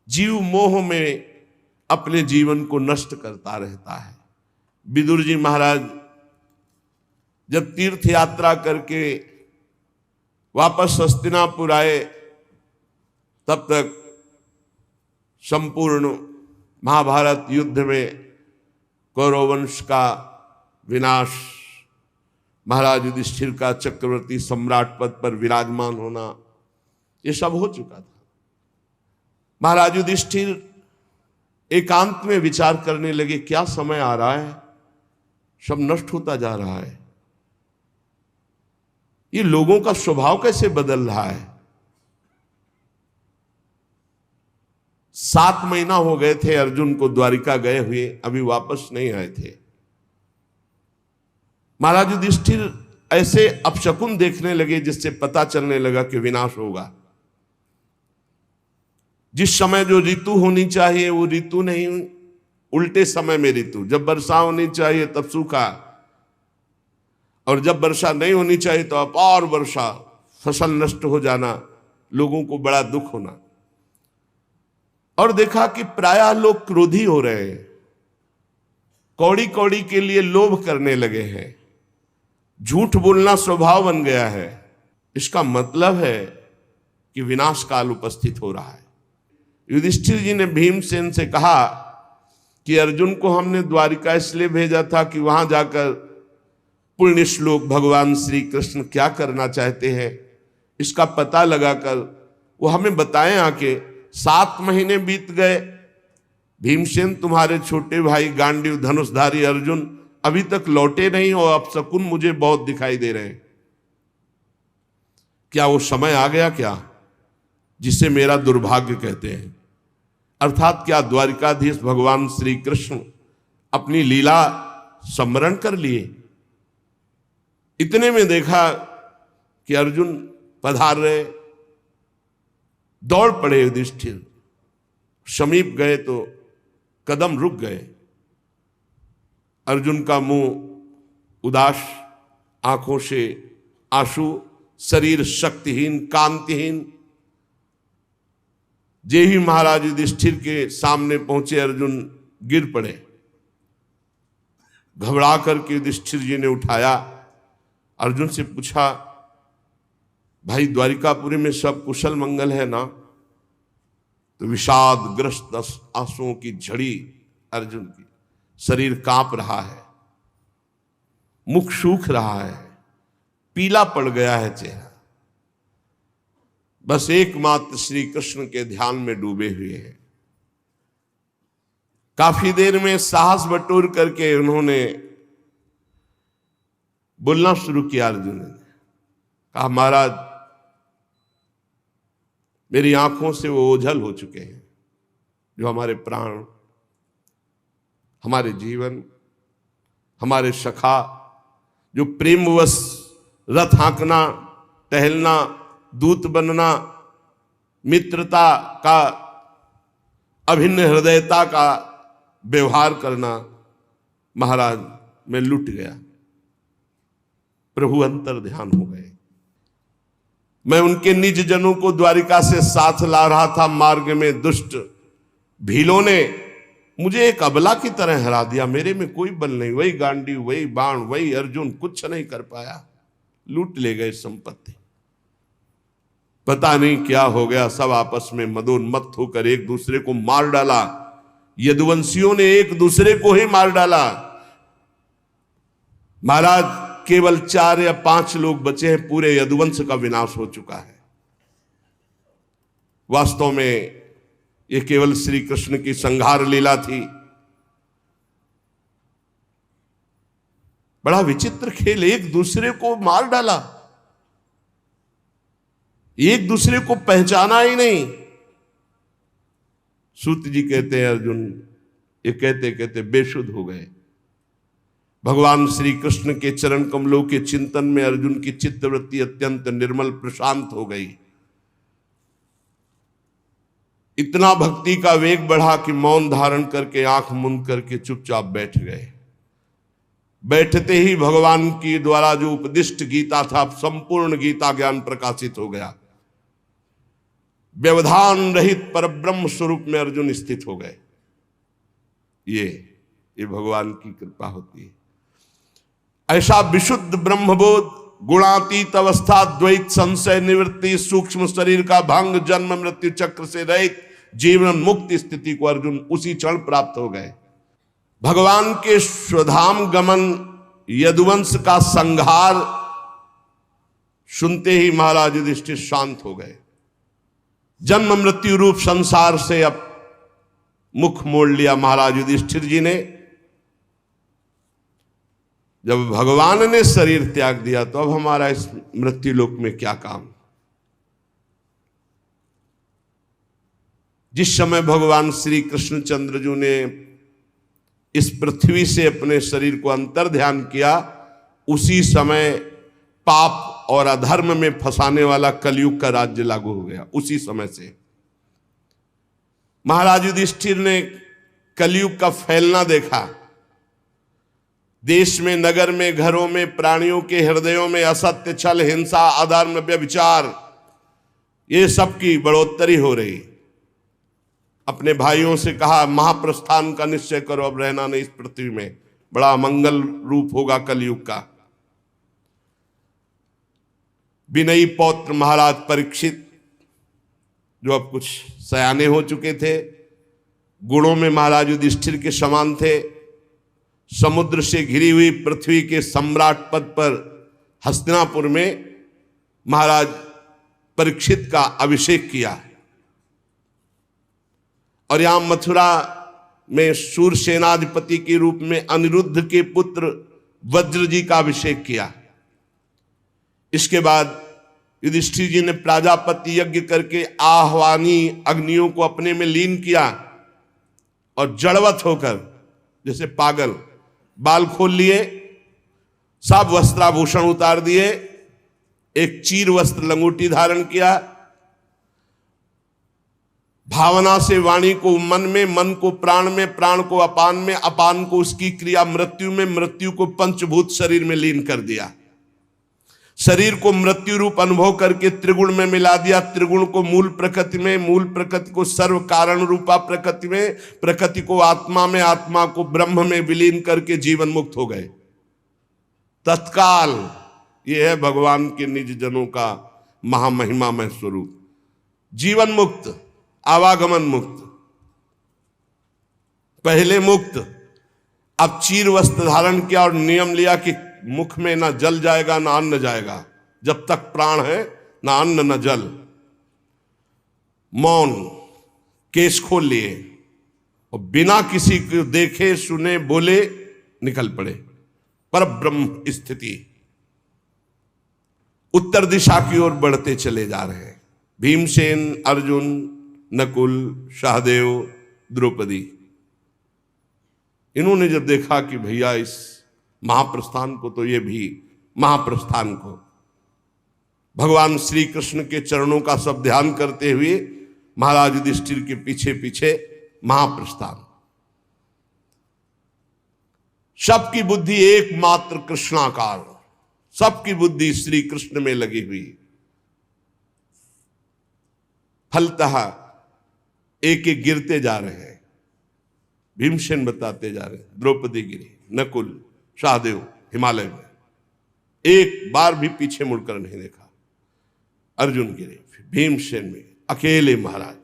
जीव मोह में अपने जीवन को नष्ट करता रहता है। विदुर जी महाराज जब तीर्थ यात्रा करके वापस हस्तिनापुर आए, तब तक संपूर्ण महाभारत युद्ध में कौरव वंश का विनाश, महाराज युधिष्ठिर का चक्रवर्ती सम्राट पद पर विराजमान होना, ये सब हो चुका था। महाराज युधिष्ठिर एकांत में विचार करने लगे, क्या समय आ रहा है, सब नष्ट होता जा रहा है, ये लोगों का स्वभाव कैसे बदल रहा है। 7 महीना हो गए थे अर्जुन को द्वारिका गए हुए, अभी वापस नहीं आए थे। महाराज युधिष्ठिर ऐसे अपशकुन देखने लगे जिससे पता चलने लगा कि विनाश होगा। जिस समय जो ऋतु होनी चाहिए वो ऋतु नहीं, उल्टे समय में ऋतु। जब वर्षा होनी चाहिए तब सूखा, और जब वर्षा नहीं होनी चाहिए तो अपार वर्षा, फसल नष्ट हो जाना, लोगों को बड़ा दुख होना। और देखा कि प्रायः लोग क्रोधी हो रहे हैं, कौड़ी कौड़ी के लिए लोभ करने लगे हैं, झूठ बोलना स्वभाव बन गया है। इसका मतलब है कि विनाश काल उपस्थित हो रहा है। युधिष्ठिर जी ने भीमसेन से कहा कि अर्जुन को हमने द्वारिका इसलिए भेजा था कि वहां जाकर पुण्य श्लोक भगवान श्री कृष्ण क्या करना चाहते हैं इसका पता लगाकर वो हमें बताएं आके। 7 महीने बीत गए, भीमसेन तुम्हारे छोटे भाई गांडीव धनुषधारी अर्जुन अभी तक लौटे नहीं, और अपशकुन मुझे बहुत दिखाई दे रहे हैं। क्या वो समय आ गया क्या जिसे मेरा दुर्भाग्य कहते हैं? अर्थात क्या द्वारिकाधीश भगवान श्री कृष्ण अपनी लीला स्मरण कर लिए? इतने में देखा कि अर्जुन पधार रहे, दौड़ पड़े युधिष्ठिर। समीप गए तो कदम रुक गए। अर्जुन का मुंह उदास, आंखों से आंसू, शरीर शक्तिहीन, कांतिहीन। जे ही महाराज युधिष्ठिर के सामने पहुंचे अर्जुन गिर पड़े। घबरा करके युधिष्ठिर जी ने उठाया, अर्जुन से पूछा, भाई द्वारिकापुरी में सब कुशल मंगल है ना? तो विषादग्रस्त आंसुओं की झड़ी अर्जुन की, शरीर कांप रहा है, मुख सूख रहा है, पीला पड़ गया है चेहरा, बस एकमात्र श्री कृष्ण के ध्यान में डूबे हुए हैं। काफी देर में साहस बटोर करके उन्होंने बोलना शुरू किया। अर्जुन ने कहा, महाराज मेरी आंखों से वो ओझल हो चुके हैं जो हमारे प्राण, हमारे जीवन, हमारे सखा, जो प्रेमवश रथ हाँकना, टहलना, दूत बनना, मित्रता का, अभिन्न हृदयता का व्यवहार करना, महाराज मैं लुट गया। प्रभु अंतर ध्यान हो गए। मैं उनके निज जनों को द्वारिका से साथ ला रहा था, मार्ग में दुष्ट भीलों ने मुझे एक अबला की तरह हरा दिया। मेरे में कोई बल नहीं, वही गांडी, वही बाण, वही अर्जुन, कुछ नहीं कर पाया, लूट ले गए संपत्ति। पता नहीं क्या हो गया, सब आपस में मदोन्मत्त होकर एक दूसरे को मार डाला। यदुवंशियों ने एक दूसरे को ही मार डाला। महाराज केवल 4 या 5 लोग बचे हैं, पूरे यदुवंश का विनाश हो चुका है। वास्तव में यह केवल श्री कृष्ण की संहार लीला थी। बड़ा विचित्र खेल, एक दूसरे को मार डाला, एक दूसरे को पहचाना ही नहीं। सूत जी कहते हैं अर्जुन ये कहते कहते बेसुध हो गए। भगवान श्री कृष्ण के चरण कमलों के चिंतन में अर्जुन की चित्तवृत्ति अत्यंत निर्मल प्रशांत हो गई। इतना भक्ति का वेग बढ़ा कि मौन धारण करके आंख मूंद करके चुपचाप बैठ गए। बैठते ही भगवान की द्वारा जो उपदिष्ट गीता था, संपूर्ण गीता ज्ञान प्रकाशित हो गया। व्यवधान रहित परब्रह्म स्वरूप में अर्जुन स्थित हो गए। ये भगवान की कृपा होती है। ऐसा विशुद्ध ब्रह्मबोध, गुणातीत अवस्था, द्वैत संशय निवृत्ति, सूक्ष्म शरीर का भंग, जन्म मृत्यु चक्र से रहित जीवन मुक्त स्थिति को अर्जुन उसी क्षण प्राप्त हो गए। भगवान के स्वधाम गमन, यदुवंश का संहार सुनते ही महाराज युधिष्ठिर शांत हो गए। जन्म मृत्यु रूप संसार से अब मुख मोड़ लिया महाराज युधिष्ठिर जी ने। जब भगवान ने शरीर त्याग दिया तो अब हमारा इस मृत्यु लोक में क्या काम। जिस समय भगवान श्री कृष्णचंद्र जी ने इस पृथ्वी से अपने शरीर को अंतर ध्यान किया, उसी समय पाप और अधर्म में फंसाने वाला कलयुग का राज्य लागू हो गया। उसी समय से महाराज युधिष्ठिर ने कलयुग का फैलना देखा। देश में, नगर में, घरों में, प्राणियों के हृदयों में असत्य, छल, हिंसा, अधर्म, व्यभिचार, ये सब की बढ़ोतरी हो रही। अपने भाइयों से कहा महाप्रस्थान का निश्चय करो, अब रहना नहीं इस पृथ्वी में, बड़ा मंगल रूप होगा कलयुग का। विनयी पौत्र महाराज परीक्षित, जो अब कुछ सयाने हो चुके थे, गुणों में महाराज युधिष्ठिर के समान थे, समुद्र से घिरी हुई पृथ्वी के सम्राट पद पर हस्तिनापुर में महाराज परीक्षित का अभिषेक किया। और यहां मथुरा में शूरसेनाधिपति के रूप में अनिरुद्ध के पुत्र वज्र जी का अभिषेक किया। इसके बाद युधिष्ठिर जी ने प्राजापति यज्ञ करके आह्वानी अग्नियों को अपने में लीन किया और जड़वत होकर जैसे पागल बाल खोल लिए, सब वस्त्राभूषण उतार दिए, एक चीर वस्त्र लंगोटी धारण किया, भावना से वाणी को मन में, मन को प्राण में, प्राण को अपान में, अपान को उसकी क्रिया मृत्यु में, मृत्यु को पंचभूत शरीर में लीन कर दिया। शरीर को मृत्यु रूप अनुभव करके त्रिगुण में मिला दिया, त्रिगुण को मूल प्रकृति में, मूल प्रकृति को सर्व कारण रूपा प्रकृति में, प्रकृति को आत्मा में, आत्मा को ब्रह्म में विलीन करके जीवन मुक्त हो गए तत्काल। यह है भगवान के निज जनों का महामहिमामय स्वरूप। जीवन मुक्त, आवागमन मुक्त, पहले मुक्त, अब चीर वस्त्र धारण किया और नियम लिया कि मुख में ना जल जाएगा ना अन्न जाएगा, जब तक प्राण है ना अन्न ना जल। मौन, केश खोल लिए और बिना किसी को देखे सुने बोले निकल पड़े। पर ब्रह्म स्थिति, उत्तर दिशा की ओर बढ़ते चले जा रहे हैं। भीमसेन, अर्जुन, नकुल, सहदेव, द्रौपदी, इन्होंने जब देखा कि भैया इस महाप्रस्थान को, तो ये भी महाप्रस्थान को भगवान श्री कृष्ण के चरणों का सब ध्यान करते हुए महाराज युधिष्ठिर के पीछे पीछे महाप्रस्थान। सबकी बुद्धि एकमात्र कृष्णाकार, सबकी बुद्धि श्री कृष्ण में लगी हुई। फलतः एक एक गिरते जा रहे हैं। भीमसेन बताते जा रहे हैं, द्रौपदी गिरी, नकुल, सहदेव हिमालय में, एक बार भी पीछे मुड़कर नहीं देखा। अर्जुन गिरे, भीमसेन में अकेले महाराज,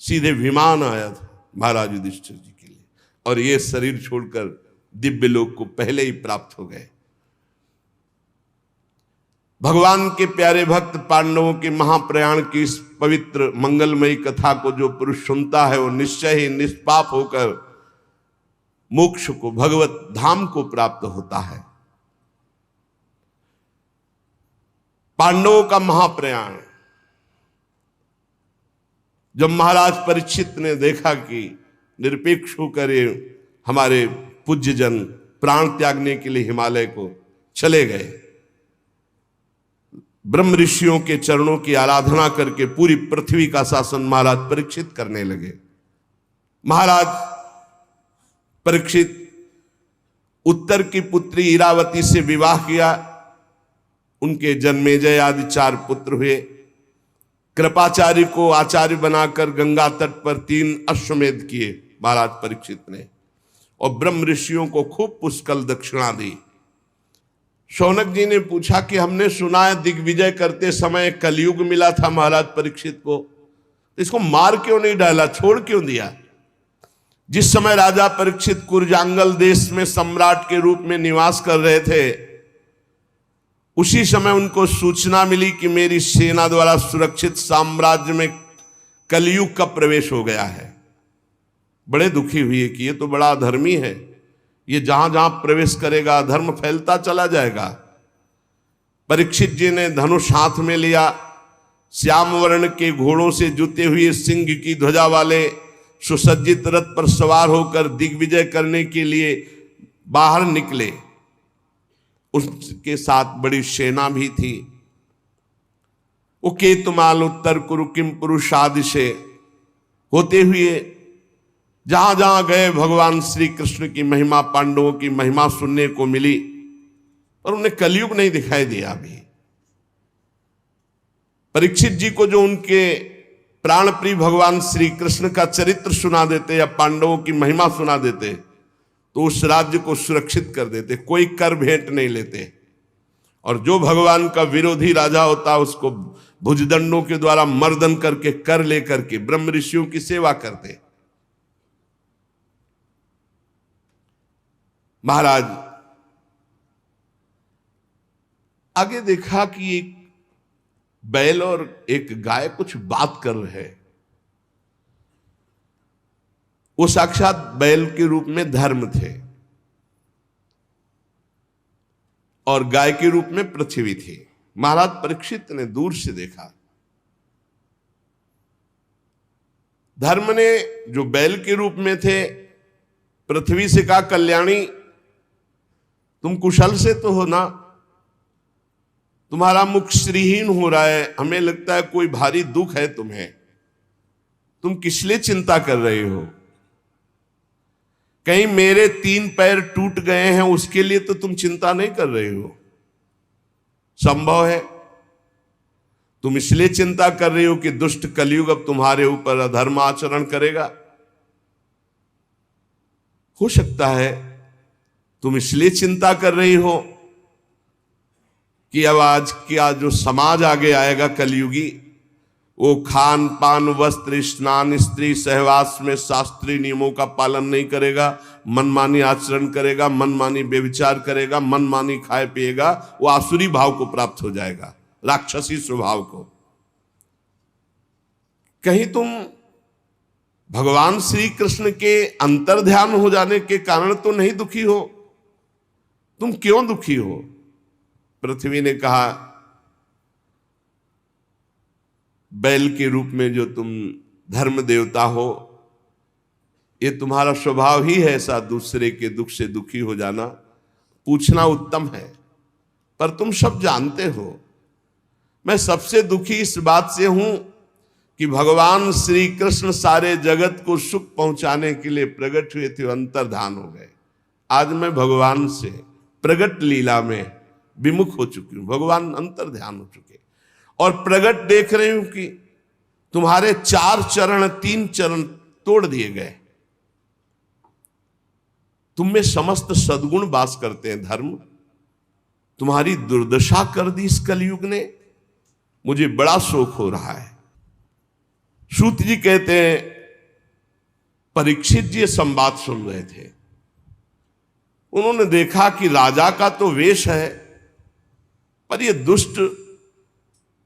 सीधे विमान आया था महाराज युधिष्ठिर जी के लिए, और ये शरीर छोड़कर दिव्य लोक को पहले ही प्राप्त हो गए। भगवान के प्यारे भक्त पांडवों के महाप्रयाण की इस पवित्र मंगलमयी कथा को जो पुरुष सुनता है, वो निश्चय ही निष्पाप होकर मोक्ष को, भगवत धाम को प्राप्त होता है। पांडवों का महाप्रयाण, जब महाराज परीक्षित ने देखा कि निरपेक्ष होकर हमारे पूज्य जन प्राण त्यागने के लिए हिमालय को चले गए, ब्रह्म ऋषियों के चरणों की आराधना करके पूरी पृथ्वी का शासन महाराज परीक्षित करने लगे। महाराज परीक्षित उत्तर की पुत्री इरावती से विवाह किया, उनके जन्मेजय आदि 4 पुत्र हुए। कृपाचार्य को आचार्य बनाकर गंगा तट पर 3 अश्वमेध किए महाराज परीक्षित ने, और ब्रह्म ऋषियों को खूब पुष्कल दक्षिणा दी। शौनक जी ने पूछा कि हमने सुना है दिग्विजय करते समय कलयुग मिला था महाराज परीक्षित को, इसको मार क्यों नहीं डाला, छोड़ क्यों दिया? जिस समय राजा परीक्षित कुरजांगल देश में सम्राट के रूप में निवास कर रहे थे, उसी समय उनको सूचना मिली कि मेरी सेना द्वारा सुरक्षित साम्राज्य में कलयुग का प्रवेश हो गया है। बड़े दुखी हुए कि ये तो बड़ा अधर्मी है, ये जहां जहां प्रवेश करेगा धर्म फैलता चला जाएगा। परीक्षित जी ने धनुष हाथ में लिया, श्याम वर्ण के घोड़ों से जुते हुए सिंह की ध्वजा वाले सुसज्जित रथ पर सवार होकर दिग्विजय करने के लिए बाहर निकले। उसके साथ बड़ी सेना भी थी। वो केतुमाल उत्तर कुरु किम पुरुषादि से होते हुए जहां जहां गए भगवान श्री कृष्ण की महिमा, पांडवों की महिमा सुनने को मिली, और उन्हें कलयुग नहीं दिखाई दिया। अभी परीक्षित जी को जो उनके प्राण प्रिय भगवान श्री कृष्ण का चरित्र सुना देते या पांडवों की महिमा सुना देते तो उस राज्य को सुरक्षित कर देते, कोई कर भेंट नहीं लेते। और जो भगवान का विरोधी राजा होता उसको भुजदंडों के द्वारा मर्दन करके कर लेकर के ब्रह्म ऋषियों की सेवा करते। महाराज आगे देखा कि एक बैल और एक गाय कुछ बात कर रहे हैं। वो साक्षात बैल के रूप में धर्म थे और गाय के रूप में पृथ्वी थी। महाराज परीक्षित ने दूर से देखा, धर्म ने जो बैल के रूप में थे पृथ्वी से कहा, कल्याणी तुम कुशल से तो हो ना, तुम्हारा मुख श्रीहीन हो रहा है, हमें लगता है कोई भारी दुख है तुम्हें, तुम किस लिए चिंता कर रहे हो? कहीं मेरे 3 पैर टूट गए हैं उसके लिए तो तुम चिंता नहीं कर रहे हो? संभव है तुम इसलिए चिंता कर रही हो कि दुष्ट कलयुग अब तुम्हारे ऊपर अधर्म आचरण करेगा। हो सकता है तुम इसलिए चिंता कर रही हो कि अब आज क्या जो समाज आगे आएगा कलयुगी, वो खान पान वस्त्र स्नान स्त्री सहवास में शास्त्रीय नियमों का पालन नहीं करेगा, मनमानी आचरण करेगा, मनमानी व्यभिचार करेगा, मनमानी खाए पिएगा, वो आसुरी भाव को प्राप्त हो जाएगा, राक्षसी स्वभाव को। कहीं तुम भगवान श्री कृष्ण के अंतर्ध्यान हो जाने के कारण तो नहीं दुखी हो? तुम क्यों दुखी हो? पृथ्वी ने कहा, बैल के रूप में जो तुम धर्म देवता हो, ये तुम्हारा स्वभाव ही है ऐसा, दूसरे के दुख से दुखी हो जाना। पूछना उत्तम है, पर तुम सब जानते हो मैं सबसे दुखी इस बात से हूं कि भगवान श्री कृष्ण सारे जगत को सुख पहुंचाने के लिए प्रकट हुए थे, अंतर्धान हो गए। आज मैं भगवान से प्रगट लीला में विमुख हो चुकी हूं, भगवान अंतर्ध्यान हो चुके और प्रगट देख रही हूं कि तुम्हारे 4 चरण 3 चरण तोड़ दिए गए। तुम में समस्त सद्गुण वास करते हैं धर्म, तुम्हारी दुर्दशा कर दी इस कलयुग ने, मुझे बड़ा शोक हो रहा है। सूत जी कहते हैं परीक्षित जी संवाद सुन रहे थे, उन्होंने देखा कि राजा का तो वेश है पर ये दुष्ट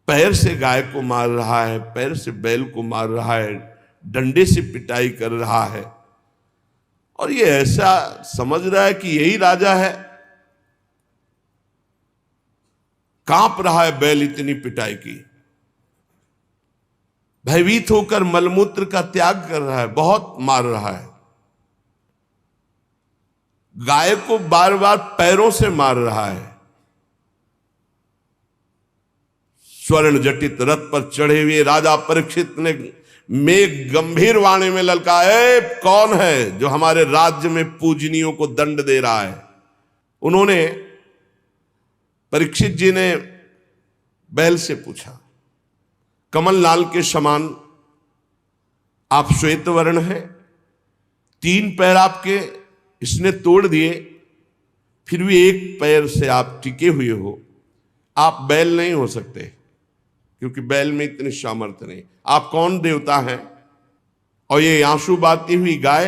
पैर से गाय को मार रहा है, पैर से बैल को मार रहा है, डंडे से पिटाई कर रहा है, और ये ऐसा समझ रहा है कि यही राजा है। कांप रहा है बैल इतनी पिटाई की, भयभीत होकर मलमूत्र का त्याग कर रहा है, बहुत मार रहा है। गाय को बार बार पैरों से मार रहा है। स्वर्ण जटित रथ पर चढ़े हुए राजा परीक्षित ने मेघ गंभीर वाणी में ललकाया, कौन है जो हमारे राज्य में पूजनियों को दंड दे रहा है? उन्होंने परीक्षित जी ने बैल से पूछा, कमल लाल के समान आप श्वेत वर्ण है, 3 पैर आपके इसने तोड़ दिए, फिर भी एक पैर से आप टिके हुए हो। आप बैल नहीं हो सकते, क्योंकि बैल में इतनी सामर्थ्य नहीं। आप कौन देवता हैं? और ये आंसू बहाती हुई गाय,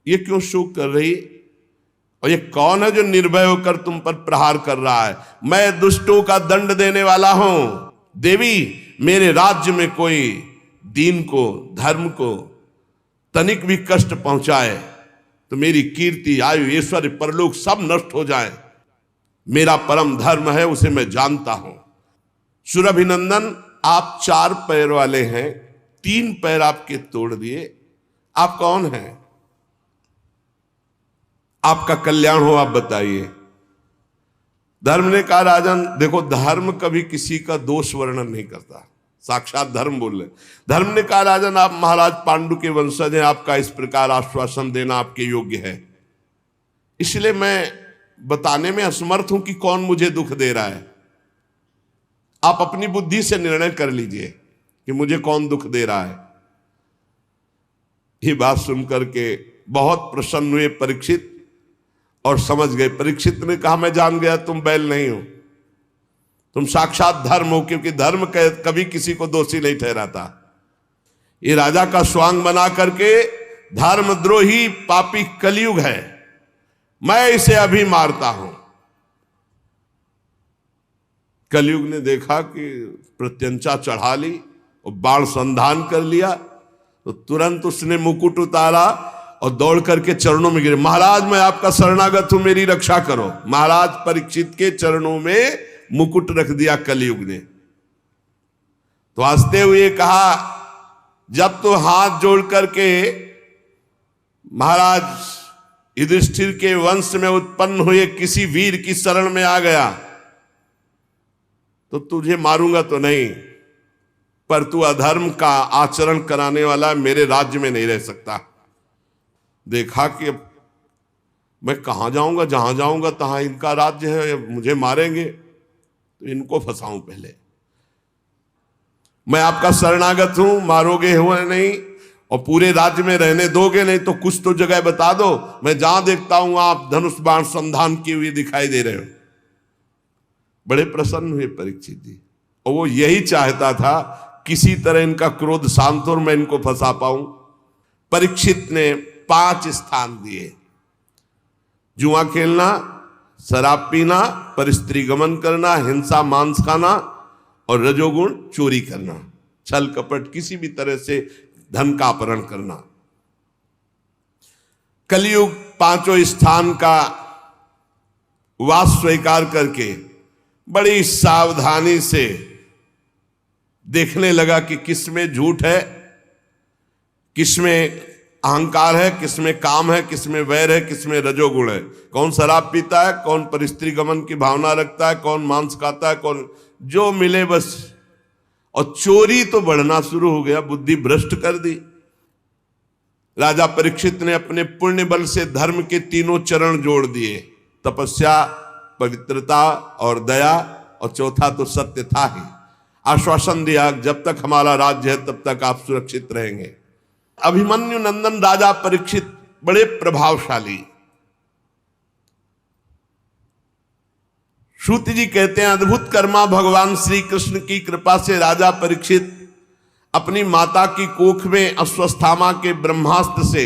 ये क्यों शोक कर रही? और ये कौन है जो निर्भय होकर तुम पर प्रहार कर रहा है? मैं दुष्टों का दंड देने वाला हूं। देवी, मेरे राज्य में कोई दीन को, धर्म को तनिक भी कष्ट पहुंचाए तो मेरी कीर्ति, आयु, ऐश्वर्य, परलोक सब नष्ट हो जाए। मेरा परम धर्म है, उसे मैं जानता हूं। सुरभिनंदन, आप 4 पैर वाले हैं, 3 पैर आपके तोड़ दिए। आप कौन हैं? आपका कल्याण हो, आप बताइए। धर्म ने कहा, राजन देखो, धर्म कभी किसी का दोष वर्णन नहीं करता, साक्षात धर्म बोल रहे। धर्म ने कहा, राजन आप महाराज पांडु के वंशज हैं, आपका इस प्रकार आश्वासन देना आपके योग्य है, इसलिए मैं बताने में असमर्थ हूं कि कौन मुझे दुख दे रहा है। आप अपनी बुद्धि से निर्णय कर लीजिए कि मुझे कौन दुख दे रहा है। ये बात सुनकर के बहुत प्रसन्न हुए परीक्षित और समझ गए। परीक्षित ने कहा, मैं जान गया तुम बैल नहीं हो, तुम साक्षात धर्म हो, क्योंकि धर्म कभी किसी को दोषी नहीं ठहराता। ये राजा का स्वांग बना करके धर्मद्रोही पापी कलयुग है, मैं इसे अभी मारता हूं। कलयुग ने देखा कि प्रत्यंचा चढ़ा ली और बाण संधान कर लिया, तो तुरंत उसने मुकुट उतारा और दौड़ करके चरणों में गिरे। महाराज, मैं आपका शरणागत हूं, मेरी रक्षा करो। महाराज परीक्षित के चरणों में मुकुट रख दिया कलयुग ने। तो हंसते हुए कहा, जब तो हाथ जोड़ करके महाराज युधिष्ठिर के वंश में उत्पन्न हुए किसी वीर की शरण में आ गया तो तुझे मारूंगा तो नहीं, पर तू अधर्म का आचरण कराने वाला मेरे राज्य में नहीं रह सकता। देखा कि अब मैं कहां जाऊंगा, जहां जाऊंगा तहां इनका राज्य है, मुझे मारेंगे, तो इनको फंसाऊं पहले। मैं आपका शरणागत हूं, मारोगे हुआ नहीं, और पूरे राज्य में रहने दोगे नहीं, तो कुछ तो जगह बता दो, मैं जहां देखता हूं आप धनुष बाण संधान किए हुए दिखाई दे रहे हो। बड़े प्रसन्न हुए परीक्षित जी, और वो यही चाहता था किसी तरह इनका क्रोध शांत हो और मैं इनको फंसा पाऊं। परीक्षित ने 5 स्थान दिए: जुआ खेलना, शराब पीना, परस्त्री गमन करना, हिंसा, मांस खाना और रजोगुण चोरी करना, छल कपट, किसी भी तरह से धन का अपहरण करना। कलयुग 5 स्थान का वास स्वीकार करके बड़ी सावधानी से देखने लगा कि किसमें झूठ है, किसमें अहंकार है, किसमें काम है, किसमें वैर है, किसमें रजोगुण है। कौन शराब पीता है, कौन परस्त्री गमन की भावना रखता है, कौन मांस खाता है, कौन जो मिले बस। और चोरी तो बढ़ना शुरू हो गया, बुद्धि भ्रष्ट कर दी। राजा परीक्षित ने अपने पुण्य बल से धर्म के 3 चरण जोड़ दिए: तपस्या, पवित्रता और दया, और चौथा तो सत्य था ही। आश्वासन दिया, जब तक हमारा राज्य है तब तक आप सुरक्षित रहेंगे। अभिमन्यु नंदन राजा परीक्षित बड़े प्रभावशाली। श्रुत जी कहते हैं, अद्भुत कर्मा भगवान श्री कृष्ण की कृपा से राजा परीक्षित अपनी माता की कोख में अश्वस्थामा के ब्रह्मास्त्र से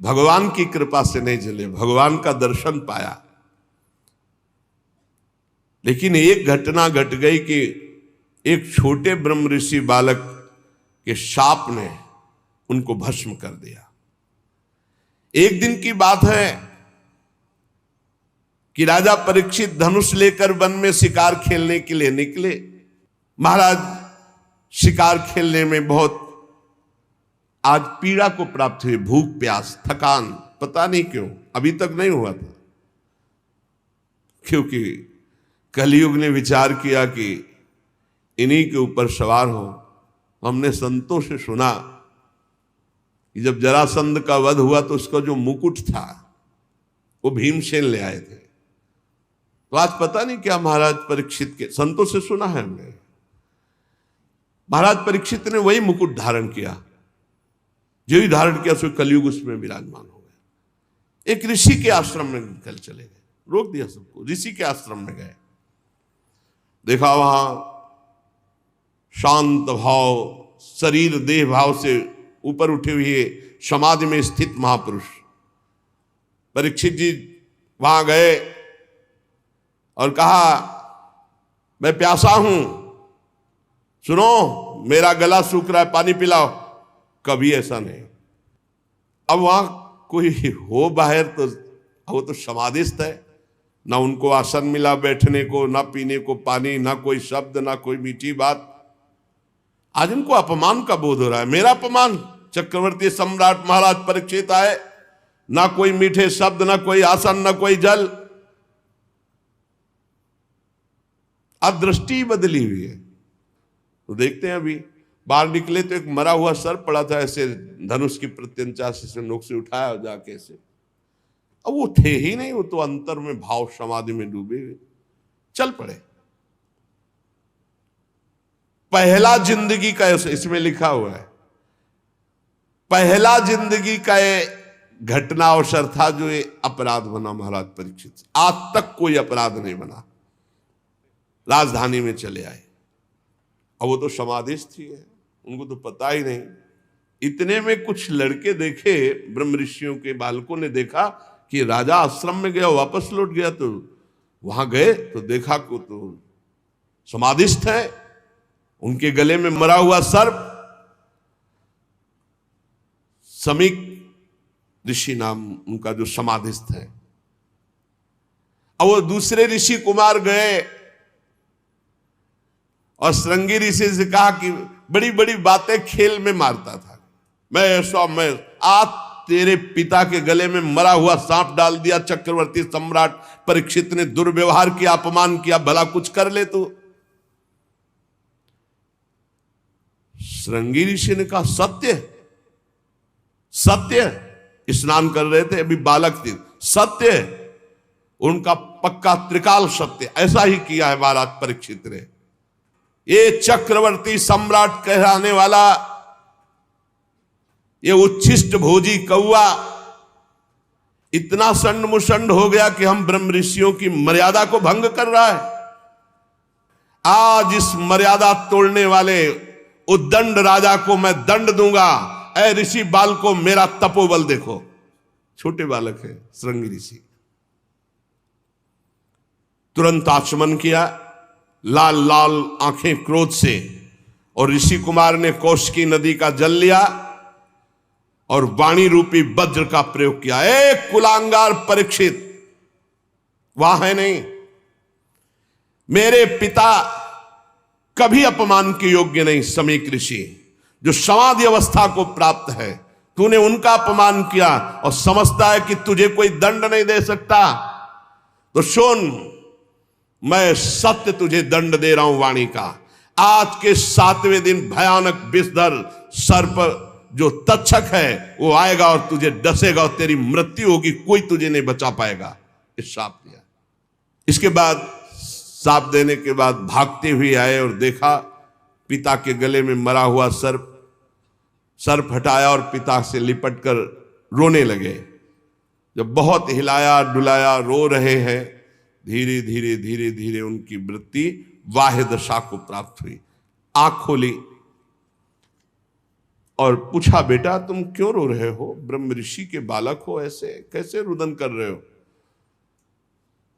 भगवान की कृपा से नहीं जले, भगवान का दर्शन पाया। लेकिन एक घटना घट गई कि एक छोटे ब्रह्म ऋषि बालक के शाप ने उनको भस्म कर दिया। एक दिन की बात है कि राजा परीक्षित धनुष लेकर वन में शिकार खेलने के लिए निकले। महाराज शिकार खेलने में बहुत आज पीड़ा को प्राप्त हुई, भूख प्यास थकान, पता नहीं क्यों अभी तक नहीं हुआ था, क्योंकि कलयुग ने विचार किया कि इन्हीं के ऊपर सवार हो। हमने संतों से सुना कि जब जरासंध का वध हुआ तो उसका जो मुकुट था वो भीमसेन ले आए थे। तो आज पता नहीं क्या महाराज परीक्षित के, संतों से सुना है हमने, महाराज परीक्षित ने वही मुकुट धारण किया, जो ही धारण किया सो कलयुग उसमें विराजमान हो गया। एक ऋषि के आश्रम में निकल चले गए, रोक दिया सबको, ऋषि के आश्रम में गए, देखा वहां शांत भाव, शरीर देह भाव से ऊपर उठे हुए समाधि में स्थित महापुरुष। परीक्षित जी वहां गए और कहा, मैं प्यासा हूं, सुनो मेरा गला सूख रहा है, पानी पिलाओ। कभी ऐसा नहीं। अब वहां कोई हो बाहर तो वो तो समाधिस्थ है, ना उनको आसन मिला बैठने को, ना पीने को पानी, ना कोई शब्द, ना कोई मीठी बात। आज उनको अपमान का बोध हो रहा है, मेरा अपमान। चक्रवर्ती सम्राट महाराज परीक्षित आए, ना कोई मीठे शब्द, ना कोई आसन, ना कोई जल। अब दृष्टि बदली हुई है। तो देखते हैं अभी बाहर निकले तो एक मरा हुआ सर पड़ा था, ऐसे धनुष की प्रत्यंचा से नोक से उठाया जाके ऐसे। अब वो थे ही नहीं, वो तो अंतर में भाव समाधि में डूबे हुए चल पड़े। पहला जिंदगी का, इसमें लिखा हुआ है, पहला जिंदगी का घटना अवसर था जो ये अपराध बना महाराज परीक्षित। आज तक कोई अपराध नहीं बना। राजधानी में चले आए, अब वो तो समाधिस्थ ही है, उनको तो पता ही नहीं। इतने में कुछ लड़के देखे, ब्रह्म ऋषियों के बालकों ने देखा कि राजा आश्रम में गया, वापस लौट गया। तो वहां गए तो देखा को तो समाधिस्थ है, उनके गले में मरा हुआ सर्प। समीक ऋषि नाम उनका जो समाधिस्थ है। अब वो दूसरे ऋषि कुमार गए और श्रृंगी ऋषि से कहा कि बड़ी बड़ी बातें खेल में मारता था, मैं आज तेरे पिता के गले में मरा हुआ सांप डाल दिया। चक्रवर्ती सम्राट परीक्षित ने दुर्व्यवहार किया, अपमान किया, भला कुछ कर ले तू। श्रृंगी ऋषि ने कहा, सत्य सत्य। स्नान कर रहे थे, अभी बालक थे, सत्य। उनका पक्का त्रिकाल सत्य। ऐसा ही किया है महाराज परीक्षित ने। ये चक्रवर्ती सम्राट कहलाने वाला ये उच्छिष्ट भोजी कौआ इतना संड मुसंड हो गया कि हम ब्रह्म ऋषियों की मर्यादा को भंग कर रहा है। आज इस मर्यादा तोड़ने वाले उद्दंड राजा को मैं दंड दूंगा। ऐ ऋषि बाल को मेरा तपोबल देखो। छोटे बालक है श्रृंगी ऋषि। तुरंत आचमन किया, लाल लाल आंखें क्रोध से, और ऋषि कुमार ने कौशिकी नदी का जल लिया और वाणी रूपी वज्र का प्रयोग किया। एक कुलांगार परीक्षित वहां है नहीं। मेरे पिता कभी अपमान के योग्य नहीं। समीक ऋषि जो समाधि अवस्था को प्राप्त है, तूने उनका अपमान किया और समझता है कि तुझे कोई दंड नहीं दे सकता। तो सुन, मैं सत्य तुझे दंड दे रहा हूं वाणी का। आज के 7वें दिन भयानक विषधर सर्प जो तक्षक है वो आएगा और तुझे डसेगा और तेरी मृत्यु होगी, कोई तुझे नहीं बचा पाएगा। इस शाप दिया। इसके बाद शाप देने के बाद भागते हुए आए और देखा पिता के गले में मरा हुआ सर्प हटाया और पिता से लिपट कर रोने लगे। जब बहुत हिलाया डुलाया, रो रहे हैं, धीरे धीरे धीरे धीरे उनकी वृत्ति वाह्य दशा को प्राप्त हुई। आंख खोली और पूछा, बेटा तुम क्यों रो रहे हो? ब्रह्म ऋषि के बालक हो, ऐसे कैसे रुदन कर रहे हो?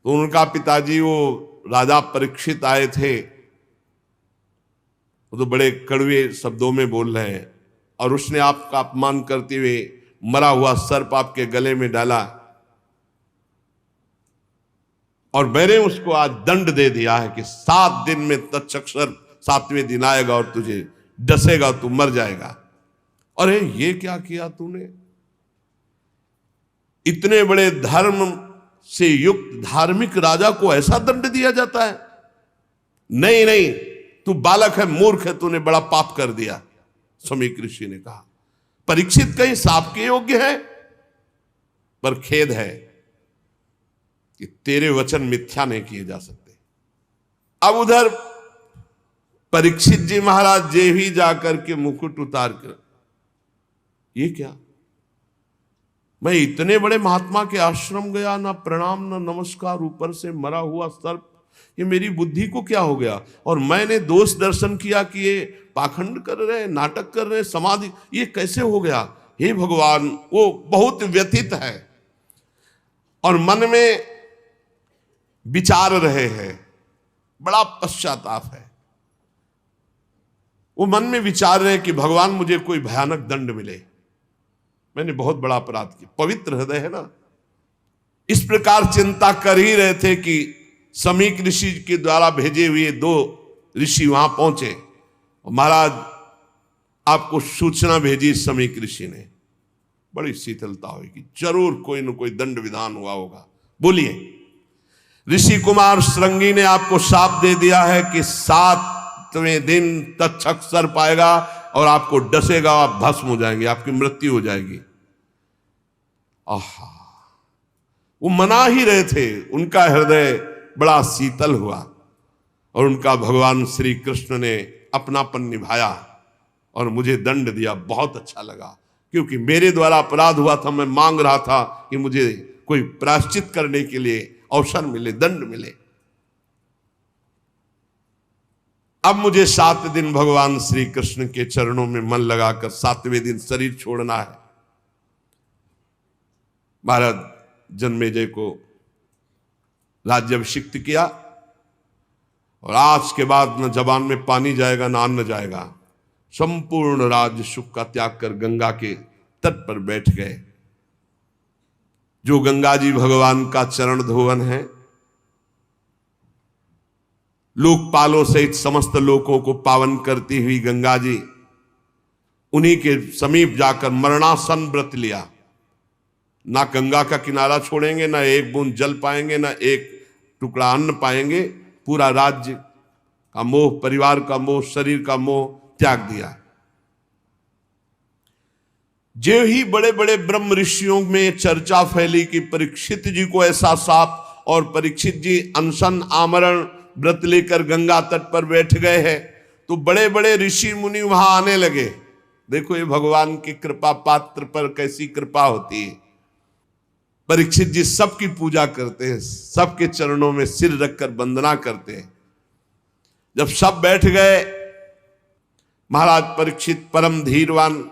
तो उनका पिताजी वो राजा परीक्षित आए थे, वो तो बड़े कड़वे शब्दों में बोल रहे हैं, और उसने आपका अपमान करते हुए मरा हुआ सर्प आपके गले में डाला, और मैंने उसको आज दंड दे दिया है कि 7 दिन में तक्षक सर्प 7वें दिन आएगा और तुझे डसेगा, तू मर जाएगा। अरे ये क्या किया तूने? इतने बड़े धर्म से युक्त धार्मिक राजा को ऐसा दंड दिया जाता है? नहीं नहीं, तू बालक है, मूर्ख है, तूने बड़ा पाप कर दिया। समीक ऋषि ने कहा, परीक्षित कहीं शाप के योग्य है, पर खेद है कि तेरे वचन मिथ्या नहीं किए जा सकते। अब उधर परीक्षित जी महाराज जे ही जाकर के मुकुट उतार कर, ये क्या, मैं इतने बड़े महात्मा के आश्रम गया, ना प्रणाम ना नमस्कार, ऊपर से मरा हुआ सर्प, ये मेरी बुद्धि को क्या हो गया, और मैंने दोष दर्शन किया कि ये पाखंड कर रहे, नाटक कर रहे, समाधि, ये कैसे हो गया। हे भगवान, वो बहुत व्यथित है और मन में विचार रहे हैं, बड़ा पश्चाताप है। वो मन में विचार रहे कि भगवान मुझे कोई भयानक दंड मिले, मैंने बहुत बड़ा अपराध किया। पवित्र हृदय है ना, इस प्रकार चिंता कर ही रहे थे कि समीक ऋषि के द्वारा भेजे हुए 2 ऋषि वहां पहुंचे। महाराज आपको सूचना भेजी समीक ऋषि ने, बड़ी शीतलता होगी, जरूर कोई न कोई दंड विधान हुआ होगा। बोलिए। ऋषि कुमार श्रृंगी ने आपको शाप दे दिया है कि 7वें दिन तक्षक सर्प आएगा और आपको डसेगा, आप भस्म हो जाएंगे, आपकी मृत्यु हो जाएगी। आहा, वो मना ही रहे थे, उनका हृदय बड़ा शीतल हुआ और उनका भगवान श्री कृष्ण ने अपनापन निभाया और मुझे दंड दिया। बहुत अच्छा लगा, क्योंकि मेरे द्वारा अपराध हुआ था, मैं मांग रहा था कि मुझे कोई प्रायश्चित करने के लिए अवसर मिले, दंड मिले। अब मुझे 7 दिन भगवान श्री कृष्ण के चरणों में मन लगाकर 7वें दिन शरीर छोड़ना है। महाराज जन्मेजय को राज्याभिषिक्त किया और आज के बाद न जबान में पानी जाएगा न अन्न जाएगा। संपूर्ण राज्य सुख का त्याग कर गंगा के तट पर बैठ गए। जो गंगा जी भगवान का चरण धोवन है, लोकपालों सहित समस्त लोकों को पावन करती हुई गंगा जी, उन्हीं के समीप जाकर मरणासन व्रत लिया। ना गंगा का किनारा छोड़ेंगे, ना एक बूंद जल पाएंगे, ना एक टुकड़ा अन्न पाएंगे। पूरा राज्य का मोह, परिवार का मोह, शरीर का मोह त्याग दिया। जो ही बड़े बड़े ब्रह्म ऋषियों में चर्चा फैली कि परीक्षित जी को ऐसा साप, और परीक्षित जी अनशन आमरण व्रत लेकर गंगा तट पर बैठ गए हैं, तो बड़े बड़े ऋषि मुनि वहां आने लगे। देखो ये भगवान की कृपा, पात्र पर कैसी कृपा होती है। परीक्षित जी सबकी पूजा करते हैं, सबके चरणों में सिर रखकर वंदना करते हैं। जब सब बैठ गए, महाराज परीक्षित परम धीरवान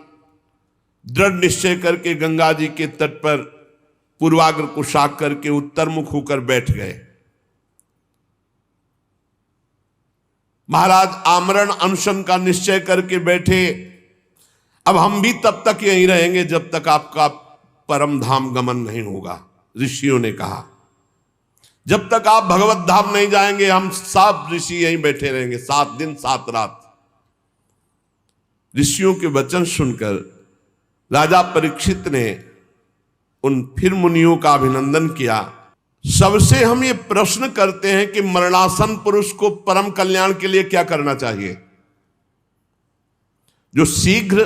दृढ़ निश्चय करके गंगा जी के तट पर पूर्वाग्र को शाक करके उत्तर मुख होकर बैठ गए। महाराज आमरण अनशन का निश्चय करके बैठे। अब हम भी तब तक यहीं रहेंगे जब तक आपका परम धाम गमन नहीं होगा। ऋषियों ने कहा जब तक आप भगवत धाम नहीं जाएंगे, हम सब ऋषि यहीं बैठे रहेंगे 7 दिन 7 रात। ऋषियों के वचन सुनकर राजा परीक्षित ने उन फिर मुनियों का अभिनंदन किया। सबसे हम ये प्रश्न करते हैं कि मरणासन पुरुष को परम कल्याण के लिए क्या करना चाहिए। जो शीघ्र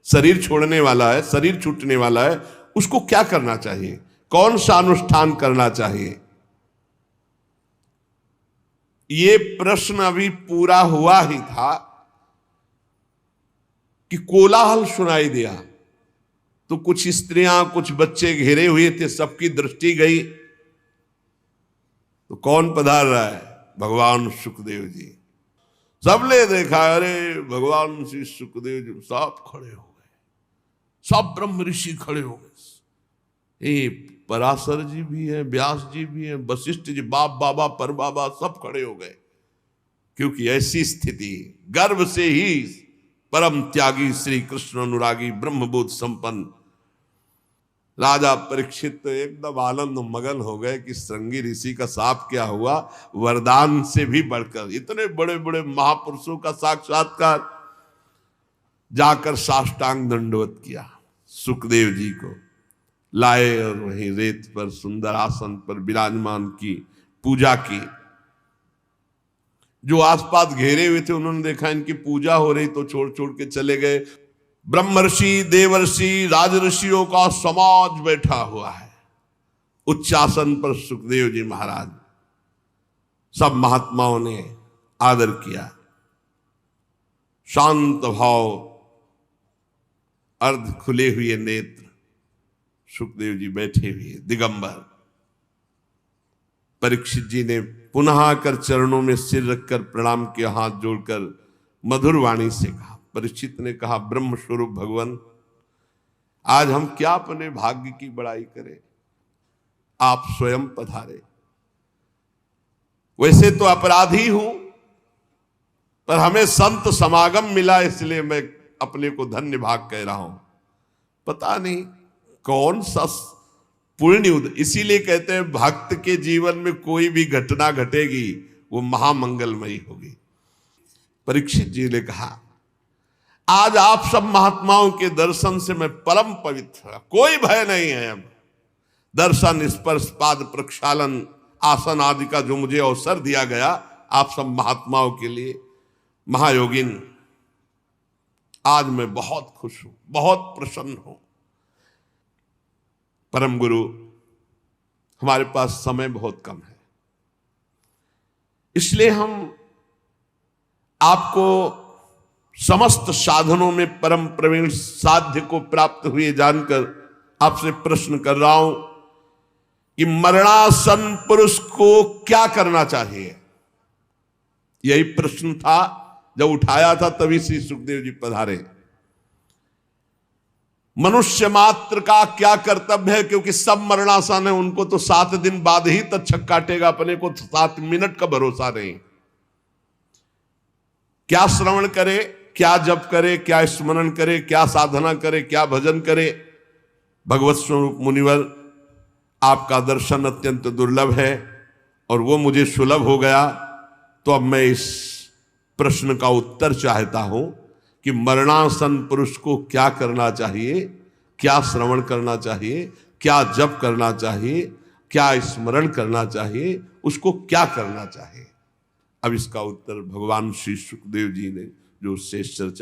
शरीर छोड़ने वाला है, शरीर छूटने वाला है, उसको क्या करना चाहिए, कौन सा अनुष्ठान करना चाहिए। ये प्रश्न अभी पूरा हुआ ही था कि कोलाहल सुनाई दिया। तो कुछ स्त्रियां, कुछ बच्चे घेरे हुए थे, सबकी दृष्टि गई। तो कौन पधार रहा है? भगवान सुखदेव जी। सबने देखा, अरे भगवान श्री सुखदेव जी सब खड़े हो गए, सब ब्रह्म ऋषि खड़े हो गए। पराशर जी भी हैं, व्यास जी भी हैं, वशिष्ठ जी, बाप बाबा पर बाबा सब खड़े हो गए। क्योंकि ऐसी स्थिति, गर्भ से ही परम त्यागी श्री कृष्ण अनुरागी ब्रह्मबोध संपन्न राजा परीक्षित एकदम आनंद मगन हो गए कि श्रृंगी ऋषि का साप क्या हुआ। वरदान से भी बढ़कर इतने बड़े बड़े महापुरुषों का साक्षात्कार। जाकर साष्टांग दंडवत किया, सुखदेव जी को लाए और वहीं रेत पर सुंदर आसन पर विराजमान की, पूजा की। जो आसपास घेरे हुए थे उन्होंने देखा इनकी पूजा हो रही तो छोड़ छोड़ के चले गए। ब्रह्मर्षि, देवर्षि, राजऋषियों का समाज बैठा हुआ है उच्चासन पर। सुखदेव जी महाराज, सब महात्माओं ने आदर किया। शांत भाव, अर्ध खुले हुए नेत्र, सुखदेव जी बैठे हुए दिगंबर। परीक्षित जी ने पुनः आकर चरणों में सिर रखकर प्रणाम किया, हाथ जोड़कर मधुर वाणी से कहा। परीक्षित ने कहा, ब्रह्म स्वरूप भगवान, आज हम क्या अपने भाग्य की बड़ाई करें, आप स्वयं पधारे। वैसे तो अपराधी हूं, पर हमें संत समागम मिला, इसलिए मैं अपने को धन्य भाग कह रहा हूं। पता नहीं कौन सा पुण्य, इसीलिए कहते हैं भक्त के जीवन में कोई भी घटना घटेगी वो महामंगलमयी होगी। परीक्षित जी ने कहा, आज आप सब महात्माओं के दर्शन से मैं परम पवित्र, कोई भय नहीं है। अब दर्शन, स्पर्श, पाद प्रक्षालन, आसन आदि का जो मुझे अवसर दिया गया आप सब महात्माओं के लिए, महायोगिन, आज मैं बहुत खुश हूं, बहुत प्रसन्न हूं। परम गुरु, हमारे पास समय बहुत कम है, इसलिए हम आपको समस्त साधनों में परम प्रवीण साध्य को प्राप्त हुए जानकर आपसे प्रश्न कर रहा हूं कि मरणासन पुरुष को क्या करना चाहिए। यही प्रश्न था जब उठाया था, तभी श्री सुखदेव जी पधारे। मनुष्य मात्र का क्या कर्तव्य है, क्योंकि सब मरणासन है, उनको तो 7 दिन बाद ही तक्षक काटेगा, अपने को 7 मिनट का भरोसा नहीं। क्या श्रवण करे, क्या जप करे, क्या स्मरण करे, क्या साधना करे, क्या भजन करे। भगवत स्वरूप मुनिवर, आपका दर्शन अत्यंत दुर्लभ है और वो मुझे सुलभ हो गया, तो अब मैं इस प्रश्न का उत्तर चाहता हूं कि मरणासन पुरुष को क्या करना चाहिए, क्या श्रवण करना चाहिए, क्या जप करना चाहिए, क्या स्मरण करना चाहिए, उसको क्या करना चाहिए। अब इसका उत्तर भगवान श्री सुखदेव जी ने जो शेष चर्चा